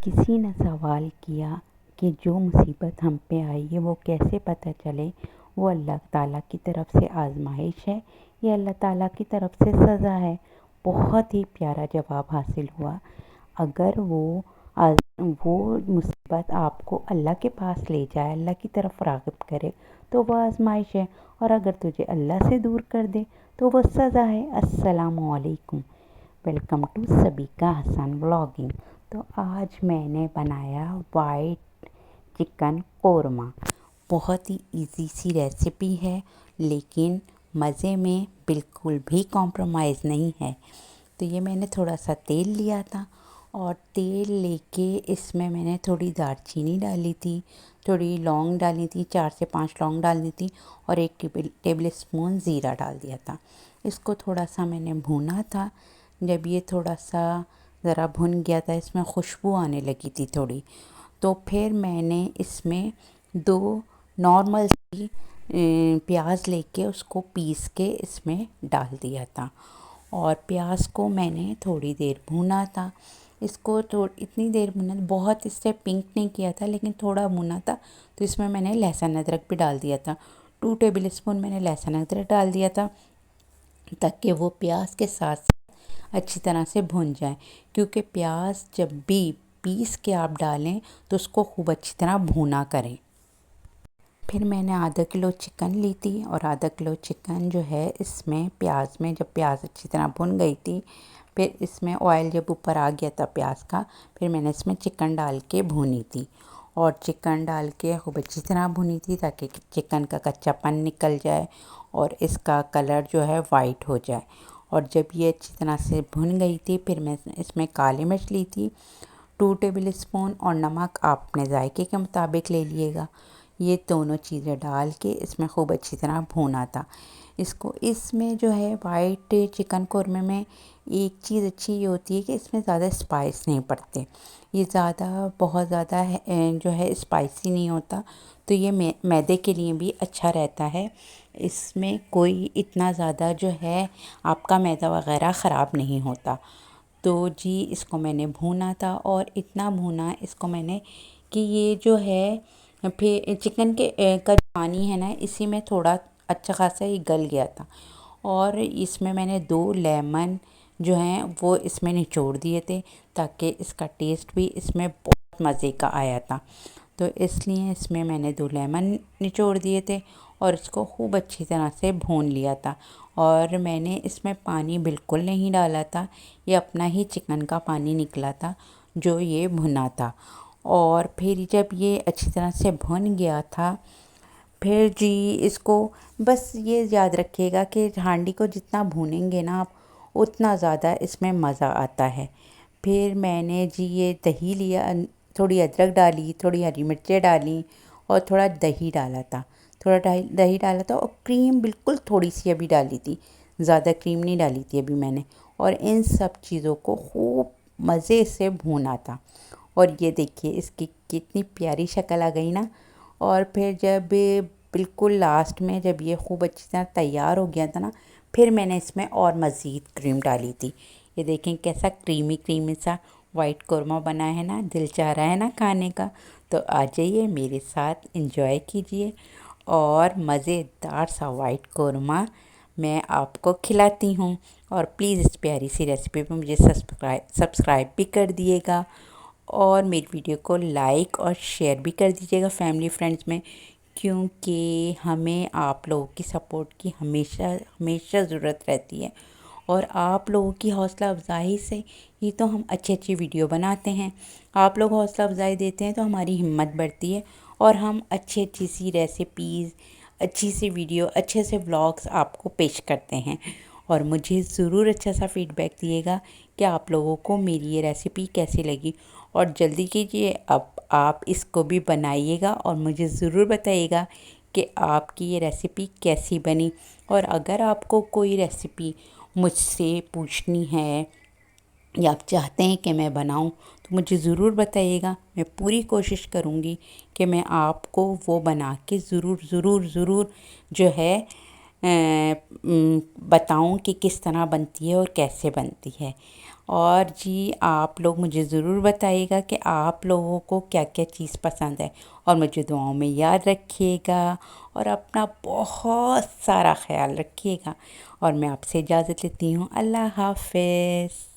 किसी ने सवाल किया कि जो मुसीबत हम पे आई है वो कैसे पता चले वो अल्लाह ताला की तरफ से आजमाइश है या अल्लाह ताला की तरफ से सज़ा है। बहुत ही प्यारा जवाब हासिल हुआ। अगर वो मुसीबत आपको अल्लाह के पास ले जाए, अल्लाह की तरफ राग़िब करे तो वो आजमाइश है, और अगर तुझे अल्लाह से दूर कर दे तो वो सज़ा है। अस्सलामु अलैकुम, वेलकम टू सबीका हसन व्लॉगिंग। तो आज मैंने बनाया वाइट चिकन कोरमा। बहुत ही इजी सी रेसिपी है, लेकिन मज़े में बिल्कुल भी कॉम्प्रोमाइज़ नहीं है। तो ये मैंने थोड़ा सा तेल लिया था, और तेल लेके इसमें मैंने थोड़ी दालचीनी डाली थी, थोड़ी लौंग डाली थी, 4 से 5 लौंग डाली थी, और 1 टेबल स्पून ज़ीरा डाल दिया था। इसको थोड़ा सा मैंने भूना था। जब ये थोड़ा सा ज़रा भुन गया था, इसमें खुशबू आने लगी थी थोड़ी, तो फिर मैंने इसमें 2 नॉर्मल सी प्याज लेके उसको पीस के इसमें डाल दिया था, और प्याज को मैंने थोड़ी देर भूना था। इसको इतनी देर भुना, बहुत इससे पिंक नहीं किया था, लेकिन थोड़ा भुना था। तो इसमें मैंने लहसुन अदरक भी डाल दिया था। 2 टेबल स्पून मैंने लहसुन अदरक डाल दिया था, ताकि वो प्याज के साथ अच्छी तरह से भुन जाए। क्योंकि प्याज जब भी पीस के आप डालें तो उसको खूब अच्छी तरह भुना करें। फिर मैंने आधा किलो चिकन ली थी, और आधा किलो चिकन जो है इसमें प्याज में, जब प्याज अच्छी तरह भुन गई थी, फिर इसमें ऑयल जब ऊपर आ गया था प्याज का, फिर मैंने इसमें चिकन डाल के भुनी थी, और चिकन डाल के खूब अच्छी तरह भुनी थी, ताकि चिकन का कच्चापन निकल जाए और इसका कलर जो है वाइट हो जाए। और जब ये अच्छी तरह से भुन गई थी, फिर मैं इसमें काली मिर्च ली थी 2 टेबल स्पून, और नमक आप अपने जायके के मुताबिक ले लिएगा। ये दोनों चीज़ें डाल के इसमें खूब अच्छी तरह भूना था इसको। इसमें जो है वाइट चिकन कोरमे में एक चीज़ अच्छी ये होती है कि इसमें ज़्यादा स्पाइस नहीं पड़ते। ये बहुत ज़्यादा जो है स्पाइसी नहीं होता, तो ये मैदे के लिए भी अच्छा रहता है। इसमें कोई इतना ज़्यादा जो है आपका मैदा वगैरह ख़राब नहीं होता। तो जी इसको मैंने भूना था, और इतना भूना इसको मैंने कि ये जो है फिर चिकन के का जो पानी है ना, इसी में थोड़ा अच्छा खासा ही गल गया था। और इसमें मैंने 2 लेमन जो हैं वो इसमें निचोड़ दिए थे, ताकि इसका टेस्ट भी इसमें बहुत मज़े का आया था। तो इसलिए इसमें मैंने 2 लेमन निचोड़ दिए थे, और इसको खूब अच्छी तरह से भून लिया था। और मैंने इसमें पानी बिल्कुल नहीं डाला था, ये अपना ही चिकन का पानी निकला था जो ये भुना था। और फिर जब ये अच्छी तरह से भुन गया था, फिर जी इसको बस ये याद रखिएगा कि हांडी को जितना भूनेंगे ना आप, उतना ज़्यादा इसमें मज़ा आता है। फिर मैंने जी ये दही लिया, थोड़ी अदरक डाली, थोड़ी हरी मिर्चें डाली, और थोड़ा दही डाला था। थोड़ा दही डाला था, और क्रीम बिल्कुल थोड़ी सी अभी डाली थी, ज़्यादा क्रीम नहीं डाली थी अभी मैंने। और इन सब चीज़ों को खूब मज़े से भूना था। और ये देखिए इसकी कितनी प्यारी शक्ल आ गई ना। और फिर जब बिल्कुल लास्ट में जब ये खूब अच्छी तरह तैयार हो गया था ना, फिर मैंने इसमें और मज़ीद क्रीम डाली थी। ये देखें कैसा क्रीमी क्रीमी सा वाइट कोरमा बना है ना, दिल चाह रहा है ना खाने का। तो आ जाइए मेरे साथ एंजॉय कीजिए, और मज़ेदार सा वाइट कोरमा मैं आपको खिलाती हूँ। और प्लीज़ इस प्यारी सी रेसिपी पे मुझे सब्सक्राइब भी कर दिएगा, और मेरी वीडियो को लाइक और शेयर भी कर दीजिएगा फैमिली फ्रेंड्स में, क्योंकि हमें आप लोगों की सपोर्ट की हमेशा हमेशा ज़रूरत रहती है। और आप लोगों की हौसला अफजाई से ही तो हम अच्छी अच्छी वीडियो बनाते हैं। आप लोग हौसला अफजाई देते हैं तो हमारी हिम्मत बढ़ती है, और हम अच्छी अच्छी सी रेसिपीज़, अच्छी सी वीडियो, अच्छे से व्लॉग्स आपको पेश करते हैं। और मुझे ज़रूर अच्छा सा फीडबैक दिएगा कि आप लोगों को मेरी ये रेसिपी कैसी लगी। और जल्दी कीजिए, अब आप इसको भी बनाइएगा और मुझे ज़रूर बताइएगा कि आपकी ये रेसिपी कैसी बनी। और अगर आपको कोई रेसिपी मुझसे पूछनी है या आप चाहते हैं कि मैं बनाऊं, तो मुझे ज़रूर बताइएगा। मैं पूरी कोशिश करूंगी कि मैं आपको वो बना के ज़रूर जो है बताऊं कि किस तरह बनती है और कैसे बनती है। और जी आप लोग मुझे ज़रूर बताइएगा कि आप लोगों को क्या क्या चीज़ पसंद है, और मुझे दुआओं में याद रखिएगा और अपना बहुत सारा ख्याल रखिएगा। और मैं आपसे इजाज़त लेती हूँ। अल्लाह हाफ़िज़।